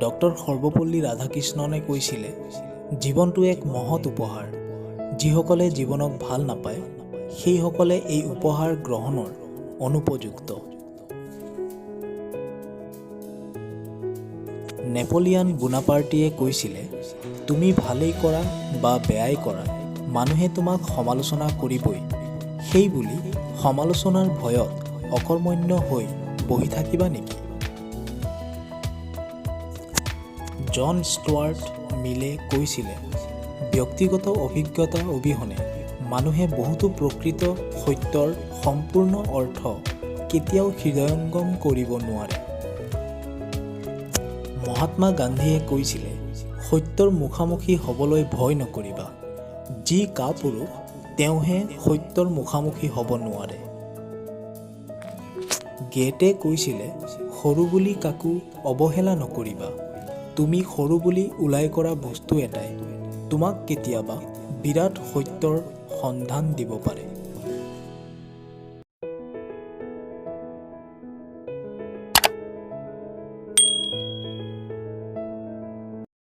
Doctor Sarvepalli ৰাধাকৃষ্ণনে কৈছিলে, জীৱনটো এক মহৎ উপহাৰ। যিসকলে জীৱনক ভাল নাপায় সেইসকলে এই উপহাৰ গ্ৰহণৰ অনুপযুক্ত। নেপোলিয়ান বোনাপাৰ্টিয়ে কৈছিলে, তুমি ভালেই কৰা বা বেয়াই কৰা, মানুহে তোমাক সমালোচনা কৰিবই। সেই বুলি সমালোচনাৰ ভয়ত অকৰ্মণ্য হৈ বহি থাকিবা নেকি? জন ষ্টুৱাৰ্ট মিলে কৈছিলে, ব্যক্তিগত অভিজ্ঞতা অবিহনে মানুহে বহুতো প্ৰকৃত সত্যৰ সম্পূৰ্ণ অৰ্থ কেতিয়াও হৃদয়ংগম কৰিব নোৱাৰে। মহাত্মা গান্ধীয়ে কৈছিলে, সত্যৰ মুখামুখি হ'বলৈ ভয় নকৰিবা। যি কাপুৰুষ তেওঁহে সত্যৰ মুখামুখি হ'ব নোৱাৰে। গেটে কৈছিলে, সৰু বুলি কাকো অৱহেলা নকৰিবা। তুমি সৰু বুলি ওলাই কৰা বস্তু এটাই তোমাক কেতিয়াবা বিৰাট সত্যৰ সন্ধান দিব পাৰে।